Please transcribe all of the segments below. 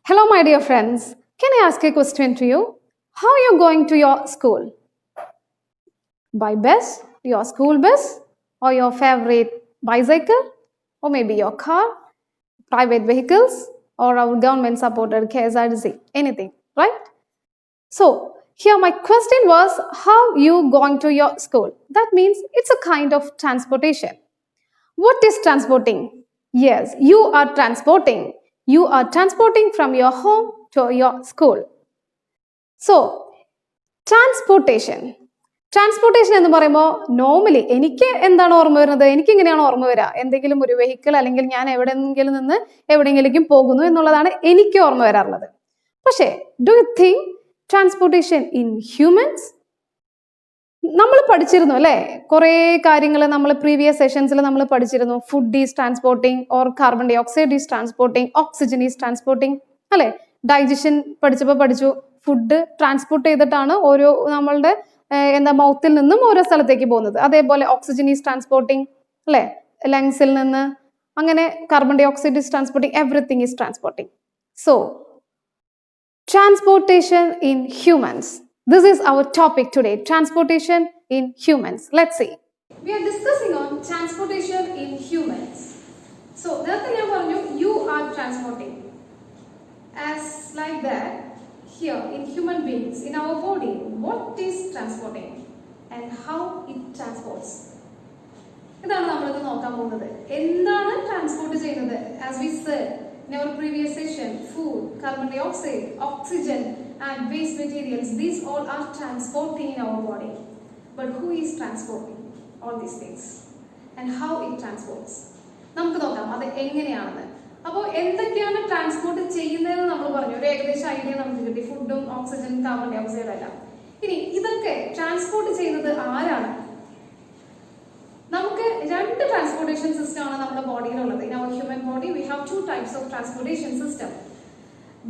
Hello, my dear friends. Can I ask a question to you? How are you going to your school? By bus, your school bus, or your favorite bicycle, or maybe your car, private vehicles, or our government supported KSRTC, anything, right? So, here my question was how you going to your school? That means it's a kind of transportation. What is transporting? Yes, you are transporting. You are transporting from your home to your school. So, transportation എന്ന് പറയുമ്പോൾ normally എനിക്ക് എന്താണ് ഓർമ്മ വരുന്നത്? എനിക്ക് ഇങ്ങനെയാണ് ഓർമ്മ വരിക, എന്തെങ്കിലും ഒരു വെഹിക്കിൾ അല്ലെങ്കിൽ ഞാൻ എവിടെയെങ്കിലും നിന്ന് എവിടെയെങ്കിലും പോകുന്നു എന്നുള്ളതാണ് എനിക്ക് ഓർമ്മ വരാറുള്ളത്. പക്ഷേ do you think transportation in humans? നമ്മൾ പഠിച്ചിരുന്നു അല്ലേ, കുറേ കാര്യങ്ങൾ നമ്മൾ പ്രീവിയസ് സെഷൻസിൽ നമ്മൾ പഠിച്ചിരുന്നു. Food is transporting, or carbon dioxide is transporting, oxygen is transporting അല്ലേ? ഡൈജഷൻ പഠിച്ചപ്പോൾ പഠിച്ചു, ഫുഡ് ട്രാൻസ്പോർട്ട് ചെയ്തിട്ടാണ് ഓരോ നമ്മളുടെ മൗത്തിൽ നിന്നും ഓരോ സ്ഥലത്തേക്ക് പോകുന്നത്. അതേപോലെ ഓക്സിജൻ ഈസ് ട്രാൻസ്പോർട്ടിങ് അല്ലേ, ലങ്സിൽ നിന്ന്. അങ്ങനെ carbon dioxide is transporting, everything is transporting. So transportation in humans. This is our topic today, transportation in humans. Let's see. We are discussing on transportation in humans. So, you are transporting. As like that, here in human beings, in our body, what is transporting and how it transports? ഇതാണ് നമ്മളിത് നോക്കാൻ പോകുന്നത്. എന്താണ് transport ചെയ്യുന്നത്? As we said in our previous session, food, carbon dioxide, oxygen and waste materials, these all are transporting in our body. But who is transporting all these things and how it transports? നമുക്ക് നോക്കാം അത് എങ്ങനെയാണെന്ന്. അപ്പോൾ എന്തൊക്കെയാണ് transport ചെയ്യുന്നതെന്ന് നമ്മൾ പറഞ്ഞു, ഒരു ഏകദേശം ഐഡിയ നമുക്ക് കിട്ടി. ഫുഡും ഓക്സിജൻ കാർബൺ ഡൈ ഓക്സൈഡും എല്ലാം. ഇനി ഇതൊക്കെ ട്രാൻസ്പോർട്ട് ചെയ്യുന്നത് ആരാണ്? നമുക്ക് രണ്ട് ട്രാൻസ്പോർട്ടേഷൻ സിസ്റ്റം ആണ് നമ്മുടെ ബോഡിയിലുള്ളത്. In our human body we have two types of transportation system,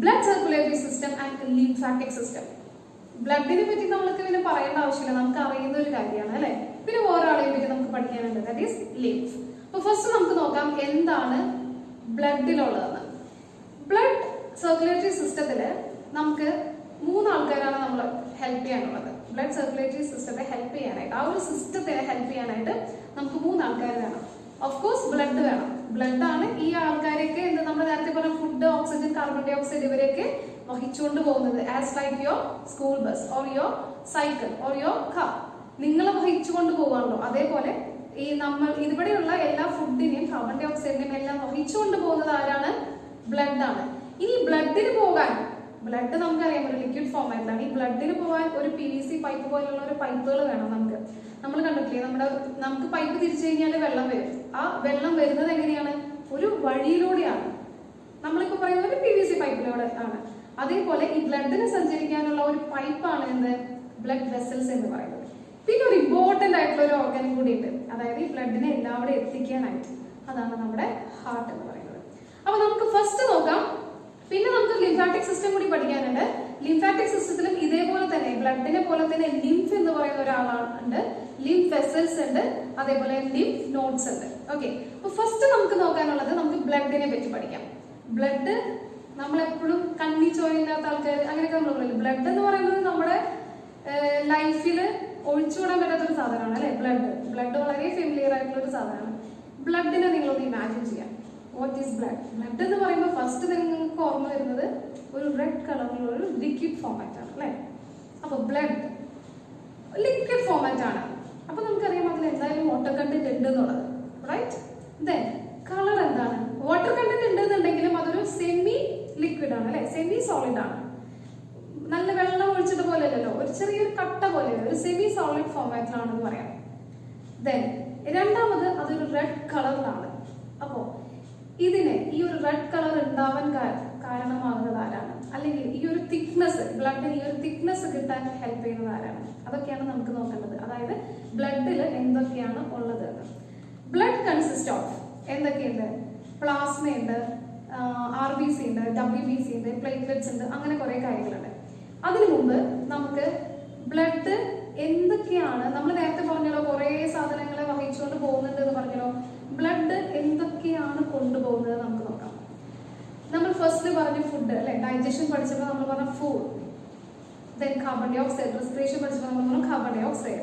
blood circulatory system and lymphatic system. ബ്ലഡിനെ പറ്റി നമ്മൾക്ക് പിന്നെ പറയേണ്ട ആവശ്യമില്ല, നമുക്ക് അറിയുന്ന ഒരു കാര്യമാണ് അല്ലെ. പിന്നെ ഒരാളെയും പറ്റി നമുക്ക് പഠിക്കാനുണ്ട്, ദാറ്റ് ഈസ് ലിംഫ്. അപ്പൊ ഫസ്റ്റ് നമുക്ക് നോക്കാം എന്താണ് ബ്ലഡിലുള്ളതെന്ന്. ബ്ലഡ് സർക്കുലേറ്ററി സിസ്റ്റത്തില് നമുക്ക് മൂന്നാൾക്കാരാണ് നമ്മൾ ഹെൽപ്പ് ചെയ്യാനുള്ളത്. ബ്ലഡ് സർക്കുലേറ്ററി സിസ്റ്റത്തെ ഹെൽപ്പ് ചെയ്യാനായിട്ട്, ആ ഒരു സിസ്റ്റത്തിനെ ഹെൽപ്പ് ചെയ്യാനായിട്ട് നമുക്ക് മൂന്നാൾക്കാർ വേണം. ഓഫ് കോഴ്സ് ബ്ലഡ് വേണം. ബ്ലഡ് ആണ് ഈ ആൾക്കാരെയൊക്കെ നമ്മൾ നേരത്തെ പറഞ്ഞ food, oxygen, carbon dioxide ഇവരെയൊക്കെ വഹിച്ചുകൊണ്ട് പോകുന്നത്. As like your school bus or your cycle or your car, നിങ്ങളെ വഹിച്ചുകൊണ്ട് പോകാണല്ലോ. അതേപോലെ ഈ നമ്മൾ ഇവിടെയുള്ള എല്ലാ ഫുഡിനെയും കാർബൺ ഡൈ ഓക്സൈഡിനെയും എല്ലാം വഹിച്ചുകൊണ്ട് പോകുന്നത് ആരാണ്? ബ്ലഡ് ആണ്. ഇനി ബ്ലഡിന് പോകാൻ, ബ്ലഡ് നമുക്കറിയാം ഒരു ലിക്വിഡ് ഫോമാറ്റിലാണ്. ഈ ബ്ലഡിന് പോകാൻ ഒരു PVC പൈപ്പ് പോലുള്ള ഒരു പൈപ്പുകൾ വേണം നമുക്ക്. നമ്മൾ കണ്ടിട്ടില്ലേ, നമുക്ക് പൈപ്പ് തിരിച്ചു കഴിഞ്ഞാൽ വെള്ളം വരും. ആ വെള്ളം വരുന്നത് എങ്ങനെയാണ്? ഒരു വഴിയിലൂടെയാണ്. നമ്മളിപ്പോ പറയുന്ന ഒരു PVC പൈപ്പിലൂടെ ആണ്. അതേപോലെ ഈ ബ്ലഡിന് സഞ്ചരിക്കാനുള്ള ഒരു പൈപ്പാണ് എന്ത്? ബ്ലഡ് വെസൽസ് എന്ന് പറയുന്നത്. പിന്നെ ഒരു ഇമ്പോർട്ടന്റ് ആയിട്ടുള്ള ഒരു ഓർഗൻ കൂടി ഉണ്ട്, അതായത് ഈ ബ്ലഡിനെ എല്ലാവിടെ എത്തിക്കാനായിട്ട്. അതാണ് നമ്മുടെ ഹാർട്ട് എന്ന് പറയുന്നത്. അപ്പൊ നമുക്ക് ഫസ്റ്റ് നോക്കാം. പിന്നെ നമുക്ക് ലിംഫാറ്റിക് സിസ്റ്റം കൂടി പഠിക്കാനുണ്ട്. ലിംഫാറ്റിക് സിസ്റ്റത്തിലും ഇതേപോലെ തന്നെ ബ്ലഡിനെ പോലെ തന്നെ ലിംഫ് എന്ന് പറയുന്ന ഒരാളുണ്ട്, ലിംഫ് വെസൽസ് ഉണ്ട്, അതേപോലെ ലിംഫ് നോഡ്സ് ഉണ്ട്. ഓക്കെ, അപ്പൊ ഫസ്റ്റ് നമുക്ക് നോക്കാനുള്ളത് നമുക്ക് ബ്ലഡിനെ പറ്റി പഠിക്കാം. ബ്ലഡ് നമ്മളെപ്പോഴും കണ്ണി ചോരയില്ലാത്ത ആൾക്കാർ അങ്ങനെയൊക്കെ നമ്മൾ പറയില്ല. ബ്ലഡ് എന്ന് പറയുന്നത് നമ്മുടെ ലൈഫിൽ ഒഴിച്ചുകൂടാൻ പറ്റാത്തൊരു സാധനമാണ് അല്ലെ. ബ്ലഡ് വളരെ ഫെമിലിയർ ആയിട്ടുള്ള ഒരു സാധനമാണ്. ബ്ലഡിനെ നിങ്ങളൊന്ന് ഇമാജിൻ ചെയ്യാം. What is blood? ബ്ലഡ് എന്ന് പറയുമ്പോൾ ഫസ്റ്റ് നിങ്ങൾക്ക് ഓർമ്മ വരുന്നത് ഒരു റെഡ് കളറിലുള്ള ഒരു ലിക്വിഡ് ഫോമാറ്റ് ആണ് അല്ലെ. അപ്പൊ ബ്ലഡ് ലിക്വിഡ് ഫോമാറ്റ് ആണ്. അപ്പൊ നമുക്കറിയാം അതിൽ എന്തായാലും വാട്ടർ കണ്ടന്റ് ഉണ്ട് എന്നുള്ളത്, റൈറ്റ്? ദെൻ കളർ എന്താണ്? വാട്ടർ കണ്ടന്റ് ഉണ്ട് എന്നുണ്ടെങ്കിലും അതൊരു സെമി ലിക്വിഡ് ആണ് അല്ലെ, സെമി സോളിഡ് ആണ്. നല്ല വെള്ളം ഒഴിച്ചിട്ട് പോലെ അല്ലല്ലോ, ഒരു ചെറിയൊരു കട്ട പോലെ, ഒരു സെമി സോളിഡ് ഫോമാറ്റിലാണെന്ന് പറയാം. ദെൻ രണ്ടാമത് അതൊരു റെഡ് കളറിലാണ്. അപ്പോ ഇതിന് ഈ ഒരു റെഡ് കളർ ഉണ്ടാവാൻ കാരണമാകുന്നത് ആരാണ്? അല്ലെങ്കിൽ ഈ ഒരു തിക്നെസ്, ബ്ലഡിന് ഈ ഒരു തിക്നെസ് കിട്ടാൻ ഹെൽപ്പ് ചെയ്യുന്നത് ആരാണ്? അതൊക്കെയാണ് നമുക്ക് നോക്കേണ്ടത്. അതായത് ബ്ലഡിൽ എന്തൊക്കെയാണ് ഉള്ളത്. ബ്ലഡ് കൺസിസ്റ്റ് ഓഫ് എന്തൊക്കെയുണ്ട്? പ്ലാസ്മയുണ്ട്, RBC ഉണ്ട്, WBC ഉണ്ട്, പ്ലേറ്റ്ലെറ്റ്സ് ഉണ്ട്, അങ്ങനെ കുറെ കാര്യങ്ങളുണ്ട്. അതിനു മുമ്പ് നമുക്ക് ബ്ലഡ് എന്തൊക്കെയാണ്, നമ്മൾ നേരത്തെ പറഞ്ഞല്ലോ കുറെ സാധനങ്ങളെ വഹിച്ചുകൊണ്ട് പോകുന്നുണ്ട് എന്ന് പറഞ്ഞല്ലോ. ബ്ലഡ് എന്തൊക്കെയാണ് കൊണ്ടുപോകുന്നത് നമുക്ക് നോക്കാം. നമ്മൾ ഫസ്റ്റ് പറഞ്ഞ ഫുഡ് അല്ലെ, ഡൈജഷൻ പഠിച്ചപ്പോൾ നമ്മൾ പറഞ്ഞ food, then carbon dioxide, respiration പഠിച്ചപ്പോൾ നമ്മൾ പറഞ്ഞു carbon dioxide,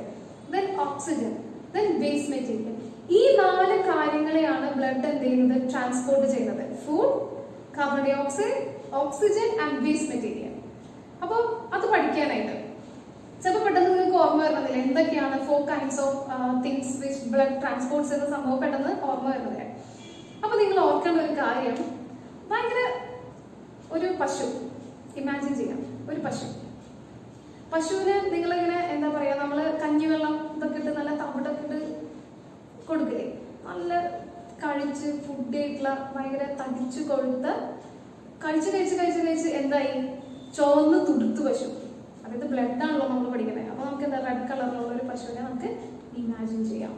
then oxygen, then waste material. ഈ 4 കാര്യങ്ങളെയാണ് ബ്ലഡ് എന്ത് ചെയ്യുന്നത്, ട്രാൻസ്പോർട്ട് ചെയ്യുന്നത്. Food, carbon dioxide, oxygen and waste material. അപ്പോൾ അത് പഠിക്കാനായിട്ട് ചിലപ്പോൾ പെട്ടെന്ന് നിങ്ങൾക്ക് ഓർമ്മ വരുന്നില്ല എന്തൊക്കെയാണ് 4 kinds of things which blood transports എന്ന സംഭവം പെട്ടെന്ന് ഓർമ്മ വരുന്നില്ല. അപ്പൊ നിങ്ങൾ ഓർക്കേണ്ട ഒരു കാര്യം, ഭയങ്കര ഒരു പശു ഇമാജിൻ ചെയ്യാം. ഒരു പശുവിന് നിങ്ങളിങ്ങനെ എന്താ പറയാ, നമ്മള് കഞ്ഞിവെള്ളം ഇതൊക്കെ ഇട്ട് നല്ല തവിടൊക്കെ ഇട്ട് കൊടുക്കില്ലേ, നല്ല കഴിച്ച് ഫുഡ് ആയിട്ടുള്ള ഭയങ്കര തടിച്ചു കൊഴുത്ത് കഴിച്ച് എന്തായി, ചുവന്ന് തുടുത്തു പശു. അതായത് ബ്ലഡ് ആണല്ലോ നമ്മൾ പഠിക്കുന്നത്. അപ്പൊ നമുക്ക് എന്താ, റെഡ് കളറിലുള്ള ഒരു പശുവിനെ നമുക്ക് ഇമാജിൻ ചെയ്യാം.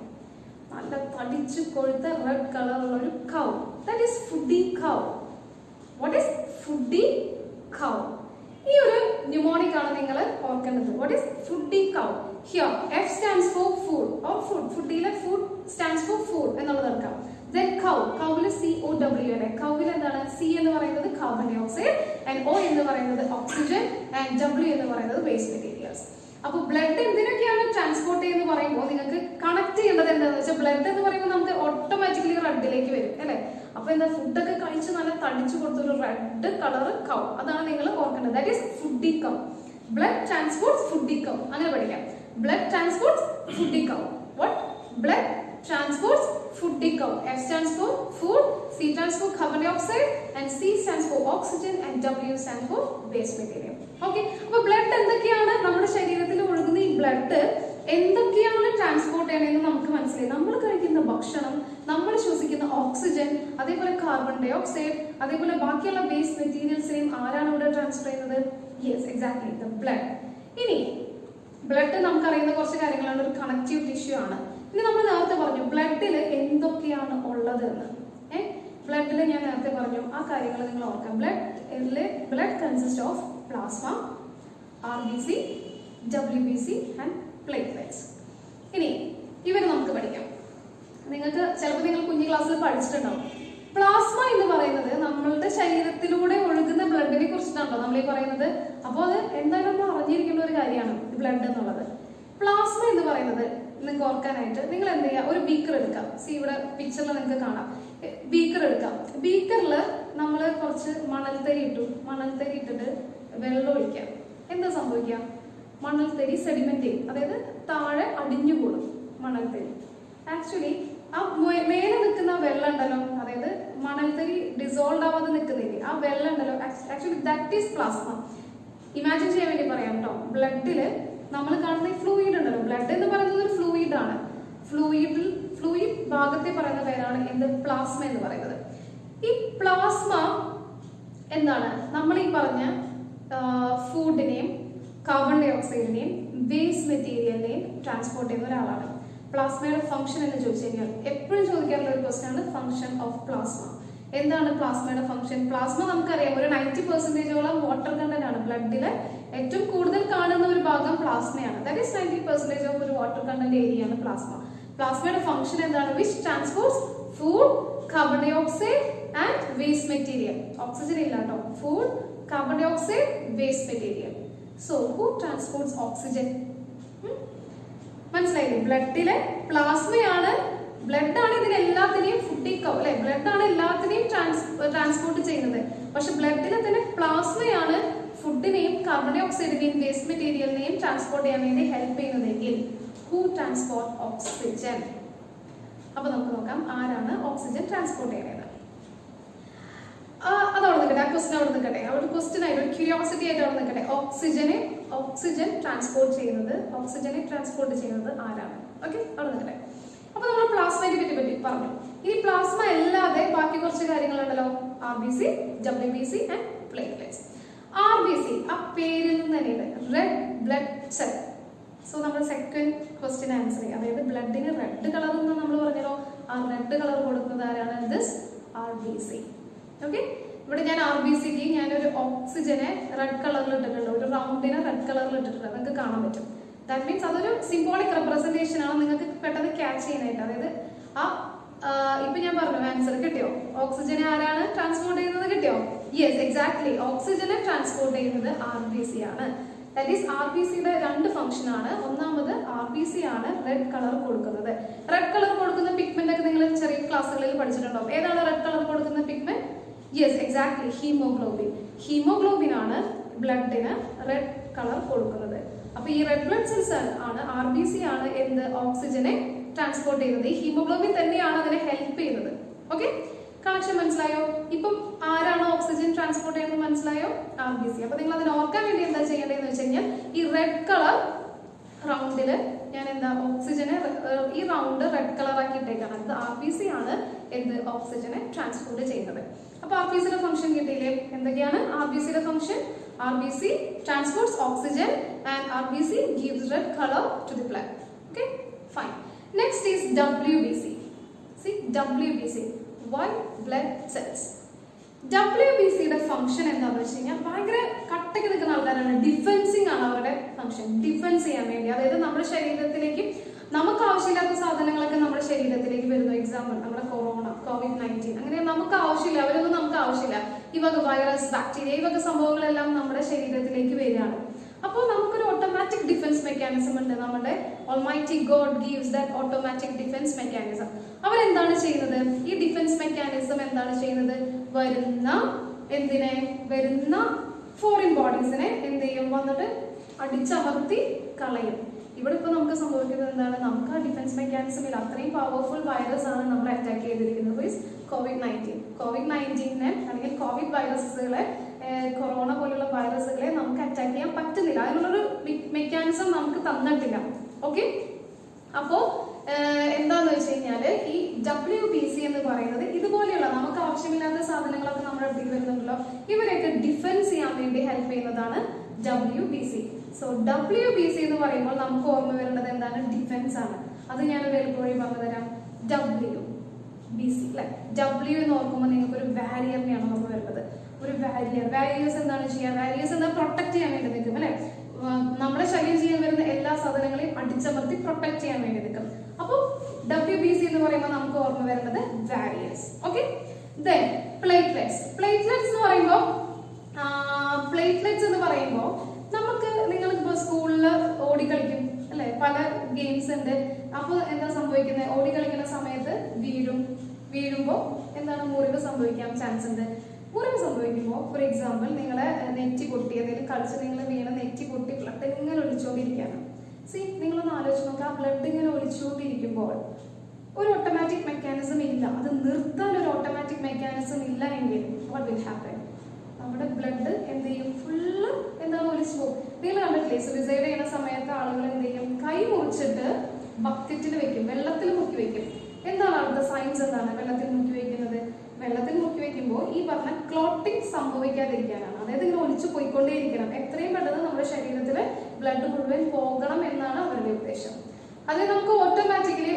നല്ല തടിച്ചു കൊഴുത്ത റെഡ് കളറുള്ള ഒരു cow, that is foodie cow. What is foodie cow? ഈ ഒരു ന്യൂമോണിക് ആണ് നിങ്ങൾ ഓർക്കേണ്ടത്. What is foodie cow? Here F stands for food or food. ഫുഡിലെ ഫുഡ് stands for food എന്നുള്ളത് എടുക്കാം. Then cow, കൗവില് COW ആണ്. കൗവിൽ എന്താണ്, C എന്ന് പറയുന്നത് carbon dioxide, and O എന്ന് പറയുന്നത് ഓക്സിജൻ, ആൻഡ് W എന്ന് പറയുന്നത് വേസ്റ്റ് മെറ്റീരിയൽസ്. അപ്പൊ ബ്ലഡ് എന്തിനൊക്കെയാണ് ട്രാൻസ്പോർട്ട് ചെയ്യുന്നത് പറയുമ്പോൾ നിങ്ങൾക്ക് കണക്ട് ചെയ്യേണ്ടത് എന്താണെന്ന് വെച്ചാൽ, ബ്ലഡ് എന്ന് പറയുമ്പോൾ നമുക്ക് ഓട്ടോമാറ്റിക്കലി റെഡിലേക്ക് വരും അല്ലെ. അപ്പൊ എന്താ, ഫുഡൊക്കെ കഴിച്ച് നല്ല തടിച്ചു കൊടുത്തൊരു റെഡ് കളർ കൗ, അതാണ് നിങ്ങൾ ഓർക്കേണ്ടത്. That is foodie cow. Blood transports foodie cow, അങ്ങനെ പഠിക്കാം. Blood transports foodie cow. What? Blood transports foodie cow. F stands for food, C stands for carbon dioxide, and C stands for oxygen, and W stands for waste material. Okay, അപ്പോൾ blood എന്തൊക്കെയാണ് നമ്മുടെ ശരീരത്തിൽ ഒഴുകുന്ന, ഈ blood എന്തൊക്കെയാണ് transport ചെയ്യണമെന്ന് നമുക്ക് മനസ്സിലായി. നമ്മൾ കഴിക്കുന്ന ഭക്ഷണം, നമ്മൾ ശ്വസിക്കുന്ന ഓക്സിജൻ, അതേപോലെ കാർബൺ ഡൈ ഓക്സൈഡ്, അതേപോലെ ബാക്കിയുള്ള വേസ്റ്റ് മെറ്റീരിയൽസിനെയും ആരാണ് ഇവിടെ ട്രാൻസ്ഫർ ചെയ്യുന്നത്? Yes, exactly, the blood. ഇനി ബ്ലഡ് നമുക്കറിയുന്ന കുറച്ച് കാര്യങ്ങളാണ്, ഒരു കണക്റ്റീവ് ടിഷ്യൂ ആണ്. ഇനി നമ്മൾ നേരത്തെ പറഞ്ഞു ബ്ലഡിൽ എന്തൊക്കെയാണ് ഉള്ളത് എന്ന്. ബ്ലഡിൽ ഞാൻ നേരത്തെ പറഞ്ഞു ആ കാര്യങ്ങൾ നിങ്ങൾ ഓർക്കാം. Blood consist of plasma, RBC, WBC and platelets. ഇനി ഇവര് നമുക്ക് പഠിക്കാം. നിങ്ങൾക്ക് ചിലപ്പോൾ നിങ്ങൾ കുഞ്ഞു ക്ലാസ്സിൽ പഠിച്ചിട്ടുണ്ടാവും. പ്ലാസ്മ എന്ന് പറയുന്നത് നമ്മളുടെ ശരീരത്തിലൂടെ ഒഴുകുന്ന ബ്ലഡിനെ കുറിച്ചിട്ടാണല്ലോ നമ്മൾ ഈ പറയുന്നത്. അപ്പോൾ അത് എന്തായാലും നമ്മൾ അറിഞ്ഞിരിക്കേണ്ട ഒരു കാര്യമാണ് ബ്ലഡ് എന്നുള്ളത്. പ്ലാസ്മ എന്ന് പറയുന്നത് നിങ്ങൾക്ക് ഓർക്കാനായിട്ട് നിങ്ങൾ എന്ത് ചെയ്യുക, ഒരു ബീക്കർ എടുക്കാം. ഇവിടെ പിക്ചറിൽ നിങ്ങൾക്ക് കാണാം. ബീക്കർ എടുക്കാം. ബീക്കറിൽ നമ്മൾ കുറച്ച് മണൽത്തരി ഇട്ടിട്ട് വെള്ളം ഒഴിക്കാം. എന്താ സംഭവിക്കുക? മണൽത്തരി സെഡിമെന്റ് ചെയ്യും, അതായത് താഴെ അടിഞ്ഞുകൂടും മണൽത്തരി. ആക്ച്വലി ആ മേലെ നിൽക്കുന്ന വെള്ളം ഉണ്ടല്ലോ, അതായത് മണൽത്തരി ഡിസോൾവ് ആവാതെ നിൽക്കുന്നില്ലേ, ആ വെള്ളം ഉണ്ടല്ലോ, actually that is plasma. Imagine ചെയ്യാൻ വേണ്ടി പറയാം കേട്ടോ. ബ്ലഡില് നമ്മൾ കാണുന്ന ഈ ഫ്ലൂയിഡ് ഉണ്ടല്ലോ, ബ്ലഡ് എന്ന് പറയുന്നത് ഒരു ഫ്ലൂയിഡ് ആണ്. ഫ്ലൂയിഡ് ഭാഗത്തെ പറയുന്ന പേരാണ് എന്ത്, പ്ലാസ്മ എന്ന് പറയുന്നത്. ഈ പ്ലാസ്മ എന്താണ്, നമ്മൾ ഈ പറഞ്ഞ ഫുഡിനെയും കാർബൺ ഡൈ ഓക്സൈഡിനെയും വേസ്റ്റ് മെറ്റീരിയലിനെയും ട്രാൻസ്പോർട്ട് ചെയ്യുന്ന ഒരാളാണ്. പ്ലാസ്മയുടെ ഫംഗ്ഷൻ എന്ന് ചോദിച്ചു കഴിഞ്ഞാൽ എപ്പോഴും ചോദിക്കാറുള്ള ഒരു ക്വസ്റ്റ്യൻ ആണ് ഫംഗ്ഷൻ ഓഫ് പ്ലാസ്മ. എന്താണ് പ്ലാസ്മയുടെ ഫംഗ്ഷൻ? പ്ലാസ്മ നമുക്കറിയാം ഒരു 90% വാട്ടർ കണ്ടന്റ് ആണ്. ബ്ലഡിലെ ഏറ്റവും കൂടുതൽ കാണുന്ന ഒരു ഭാഗം പ്ലാസ്മയാണ്. ദാറ്റ് ഈസ് 90% ഓഫ് ഒരു വാട്ടർ കണ്ടന്റ് ഏരിയ ആണ് പ്ലാസ്മ. പ്ലാസ്മയുടെ ഫംഗ്ഷൻ എന്താണ്? Which transports food, carbon dioxide and waste material. Oxygen ഇല്ല കേട്ടോ. Food, carbon dioxide, waste material. So who transports oxygen? മനസ്സിലായില്ലേ? ബ്ലഡിലെ പ്ലാസ്മയാണ്, ബ്ലഡ് ആണ് ഇതിനെല്ലാത്തിനെയും ഫുഡിക്കോ അല്ലെ, ബ്ലഡ് ആണ് എല്ലാത്തിനെയും ട്രാൻസ്പോർട്ട് ചെയ്യുന്നത്. പക്ഷെ ബ്ലഡിലെ തന്നെ പ്ലാസ്മയാണ് ഫുഡിനെയും കാർബൺ ഡൈ ഓക്സൈഡിനെയും വേസ്റ്റ് മെറ്റീരിയലിനെയും ട്രാൻസ്പോർട്ട് ചെയ്യാൻ വേണ്ടി ഹെൽപ്പ് ചെയ്യുന്നതെങ്കിൽ ഹു ട്രാൻസ്പോർട്ട് ഓക്സിജൻ? അപ്പൊ നമുക്ക് നോക്കാം ആരാണ് ഓക്സിജൻ ട്രാൻസ്പോർട്ട് ചെയ്യുന്നത്. അതവിടെ നിൽക്കട്ടെ, ആ ക്വസ്റ്റൻ അവിടെ നിൽക്കട്ടെ, അവിടെ ക്വസ്റ്റൻ ആയിട്ട് ഒരു ക്യൂരിയോസിറ്റി ആയിട്ട് അവിടെ നിൽക്കട്ടെ. ഓക്സിജൻ ട്രാൻസ്പോർട്ട് ചെയ്യുന്നത് ആരാണ്? ഓക്കെ, അവിടെ നിൽക്കട്ടെ. അപ്പൊ നമ്മൾ പ്ലാസ്മയെ പറ്റി പറഞ്ഞു. ഇനി പ്ലാസ്മ അല്ലാതെ ബാക്കി കുറച്ച് കാര്യങ്ങളുണ്ടല്ലോ, RBC, WBC and platelets. RBC ആ പേരിൽ നിന്ന് തന്നെയാണ്, റെഡ് ബ്ലഡ് സെൽ. സോ നമ്മൾ സെക്കൻഡ് ക്വസ്റ്റ്യൻ ആൻസർ ചെയ്യും. അതായത് ബ്ലഡിന് റെഡ് കളർ എന്ന് നമ്മൾ പറഞ്ഞല്ലോ, ആ റെഡ് കളർ കൊടുക്കുന്നത് ആരാണ്? This RBC. ഓക്കെ, ഇവിടെ ഞാൻ RBCക്ക് ഞാനൊരു ഓക്സിജനെ റെഡ് കളറിൽ ഇട്ടിട്ടുണ്ട്, ഒരു റൗണ്ടിനെ റെഡ് കളറിൽ ഇട്ടിട്ടുണ്ട്, നിങ്ങൾക്ക് കാണാൻ പറ്റും. ദാറ്റ് മീൻസ് അതൊരു സിംബോളിക് റെപ്രസെന്റേഷൻ ആണ്, നിങ്ങൾക്ക് പെട്ടെന്ന് ക്യാച്ച് ചെയ്യാനായിട്ട്. അതായത് ഇപ്പൊ ഞാൻ പറഞ്ഞു ആൻസർ കിട്ടിയോ? ഓക്സിജനെ ആരാണ് ട്രാൻസ്പോർട്ട് ചെയ്യുന്നത്? കിട്ടിയോ? യെസ് എക്സാക്ട്ലി, ഓക്സിജനെ ട്രാൻസ്പോർട്ട് ചെയ്യുന്നത് RBC ആണ്. ദാറ്റ് ഈസ് RBCയുടെ രണ്ട് ഫംഗ്ഷൻ ആണ്. ഒന്നാമത് RBC ആണ് റെഡ് കളർ കൊടുക്കുന്നത്. റെഡ് കളർ കൊടുക്കുന്ന പിഗ്മെന്റ് ഒക്കെ നിങ്ങൾ ചെറിയ ക്ലാസ്സുകളിൽ പഠിച്ചിട്ടുണ്ടാവും. ഏതാണ് റെഡ് കളർ കൊടുക്കുന്ന pigment? Yes exactly, haemoglobin. Haemoglobin ആണ് ബ്ലഡിന് റെഡ് കളർ കൊടുക്കുന്നത്. അപ്പൊ ഈ റെഡ് ബ്ലഡ് സെൽസ് ആണ് RBC ആണ് എന്ത് ഓക്സിജനെ ട്രാൻസ്പോർട്ട് ചെയ്യുന്നത്. ഈ ഹീമോഗ്ലോബിൻ തന്നെയാണ് അതിനെ ഹെൽപ്പ് ചെയ്യുന്നത്. ഓക്കെ, കണക്ഷൻ മനസ്സിലായോ? ഇപ്പം ആരാണ് ഓക്സിജൻ ട്രാൻസ്പോർട്ട് ചെയ്യുന്നത് മനസ്സിലായോ? RBC. അപ്പൊ നിങ്ങൾ അതിന് ഓർക്കാൻ വേണ്ടി എന്താ ചെയ്യേണ്ടതെന്ന് വെച്ച് കഴിഞ്ഞാൽ ഈ റെഡ് കളർ റൗണ്ടില് ഞാൻ എന്താ ഓക്സിജനെ ഈ റൗണ്ട് റെഡ് കളർ ആക്കി ഇട്ടേക്കാണ്. അത് RBC ആണ് എന്ത് ഓക്സിജനെ ട്രാൻസ്പോർട്ട് ചെയ്യുന്നത്. അപ്പൊ RBCയുടെ ഫംഗ്ഷൻ കിട്ടിയില്ലേ? എന്തൊക്കെയാണ് RBCയുടെ function? RBC transports oxygen and RBC gives red color to the blood. Okay, fine. Next is WBC. See, WBC, white blood cells. WBCയുടെ ഫംഗ്ഷൻ എന്താണെന്ന് വെച്ച് കഴിഞ്ഞാൽ ഭയങ്കര കട്ടയ്ക്ക് നിൽക്കുന്ന ആൾക്കാരാണ്. ഡിഫെൻസിങ് ആണ് അവരുടെ ഫംഗ്ഷൻ. ഡിഫെൻസ് ചെയ്യാൻ വേണ്ടി, അതായത് നമ്മുടെ ശരീരത്തിലേക്ക് നമുക്ക് ആവശ്യമില്ലാത്ത സാധനങ്ങളൊക്കെ നമ്മുടെ ശരീരത്തിലേക്ക് വരുന്നു. എക്സാമ്പിൾ നമ്മുടെ കൊറോണ, COVID-19, അങ്ങനെ നമുക്ക് ആവശ്യമില്ല, അവരൊന്നും നമുക്ക് ആവശ്യമില്ല. ഈ വക വൈറസ്, ബാക്ടീരിയ, ഈ വക സംഭവങ്ങളെല്ലാം നമ്മുടെ ശരീരത്തിലേക്ക് വരികയാണ്. അപ്പോൾ നമുക്കൊരു ഓട്ടോമാറ്റിക് ഡിഫൻസ് മെക്കാനിസം ഉണ്ട്. നമ്മുടെ almighty God gives that automatic defence mechanism. അവരെന്താണ് ചെയ്യുന്നത്? ഈ ഡിഫൻസ് മെക്കാനിസം എന്താണ് ചെയ്യുന്നത്? വരുന്ന ഫോറിൻ ബോഡീസിനെ എന്ത് ചെയ്യും? വന്നിട്ട് അടിച്ചമർത്തി കളയും. ഇവിടെ ഇപ്പൊ നമുക്ക് സംഭവിക്കുന്നത് എന്താണ്? നമുക്ക് ആ ഡിഫൻസ് മെക്കാനിസം ഇല്ല. അത്രയും പവർഫുൾ വൈറസ് ആണ് നമ്മൾ അറ്റാക്ക് ചെയ്തിരിക്കുന്നത്. കോവിഡ്-19 അല്ലെങ്കിൽ കോവിഡ് വൈറസുകളെ, കൊറോണ പോലുള്ള വൈറസുകളെ നമുക്ക് അറ്റാക്ക് ചെയ്യാൻ പറ്റുന്നില്ല. അതിനുള്ളൊരു മെക്കാനിസം നമുക്ക് തന്നിട്ടില്ല. ഓക്കെ, അപ്പോ എന്താന്ന് വെച്ച് കഴിഞ്ഞാല് ഈ WBC എന്ന് പറയുന്നത് ഇതുപോലെയുള്ള നമുക്ക് ആവശ്യമില്ലാത്ത സാധനങ്ങളൊക്കെ നമ്മുടെ അടുത്തേക്ക് വരുന്നുണ്ടല്ലോ, ഇവരെയൊക്കെ ഡിഫെൻസ് ചെയ്യാൻ വേണ്ടി ഹെൽപ്പ് ചെയ്യുന്നതാണ് WBC. സോ WBC എന്ന് പറയുമ്പോൾ നമുക്ക് ഓർമ്മ വരേണ്ടത് എന്താണ്? ഡിഫെൻസ് ആണ്. അത് ഞാനൊരു എളുപ്പവഴി പറഞ്ഞു തരാം. WBC അല്ലെ, W എന്ന് ഓർക്കുമ്പോൾ നിങ്ങൾക്ക് ഒരു വാരിയറിനെയാണ് ഓർമ്മ വരുന്നത്. ഒരു വാരിയേഴ്സ് എന്താണ് ചെയ്യുക? വാരിയേഴ്സ് എന്താ? പ്രൊട്ടക്ട് ചെയ്യാൻ വേണ്ടി നിൽക്കും അല്ലെ. നമ്മുടെ ശരീരം ചെയ്യാൻ വരുന്ന എല്ലാ സാധനങ്ങളെയും അടിച്ചമർത്തി പ്രൊട്ടക്ട് ചെയ്യാൻ വേണ്ടി നിൽക്കും. അപ്പോൾ WBC എന്ന് പറയുമ്പോൾ നമുക്ക് ഓർമ്മ വരുന്നത് warriors. Okay, then platelets. Platelets എന്ന് പറയുമ്പോൾ നമുക്ക്, നിങ്ങളിപ്പോ സ്കൂളിൽ ഓടിക്കളിക്കും അല്ലെ, പല ഗെയിംസ് ഉണ്ട്. അപ്പൊ എന്താ സംഭവിക്കുന്നത്? ഓടിക്കളിക്കുന്ന സമയത്ത് വീഴുമ്പോൾ എന്താണ്? മുറിവ് സംഭവിക്കാൻ ചാൻസ് ഉണ്ട്. മുറിവ് സംഭവിക്കുമ്പോൾ ഫോർ എക്സാമ്പിൾ നിങ്ങളെ നെറ്റി പൊട്ടി, എന്തെങ്കിലും കളിച്ച് നിങ്ങൾ വീണ നെറ്റി പൊട്ടി ബ്ലഡ് ഇങ്ങനെ ഒലിച്ചുകൊണ്ടിരിക്കുകയാണ്. നിങ്ങളൊന്ന് ആലോചിച്ച് നോക്കുക. ആ ബ്ലഡ് ഇങ്ങനെ ഒലിച്ചുകൊണ്ടിരിക്കുമ്പോൾ ഒരു ഓട്ടോമാറ്റിക് മെക്കാനിസം ഇല്ല. അത് നിർത്താൻ ഒരു ഓട്ടോമാറ്റിക് മെക്കാനിസം ഇല്ല എങ്കിൽ വാട്ട് വിൽ ഹാപ്പൻ? നമ്മുടെ ബ്ലഡ് എന്ത് ചെയ്യും? ഫുള്ള് എന്താണ്? ഒലിച്ചു പോകും. നിങ്ങൾ കണ്ടിട്ടില്ലേ, സുയിസൈഡ് ചെയ്യുന്ന സമയത്ത് ആളുകൾ എന്ത് ചെയ്യും? കൈ മുറിച്ചിട്ട് ബക്കറ്റിൽ വെക്കും, വെള്ളത്തിൽ മുക്കി വെക്കും. എന്താണ് അടുത്ത സയൻസ്? എന്താണ് വെള്ളത്തിൽ മുക്കി വെക്കുന്നത്? വെള്ളത്തിൽ മുക്കി വെക്കുമ്പോൾ ഈ പറഞ്ഞ ക്ലോട്ടിങ് സംഭവിക്കാതിരിക്കാനാണ്. അതായത് ഇങ്ങനെ ഒലിച്ചു പോയിക്കൊണ്ടേയിരിക്കണം. എത്രയും പെട്ടെന്ന് നമ്മുടെ ശരീരത്തില് ബ്ലഡ് മുഴുവൻ പോകണം എന്നാണ് അവരുടെ ഉദ്ദേശം. അത് നമുക്ക് ഓട്ടോമാറ്റിക്കലി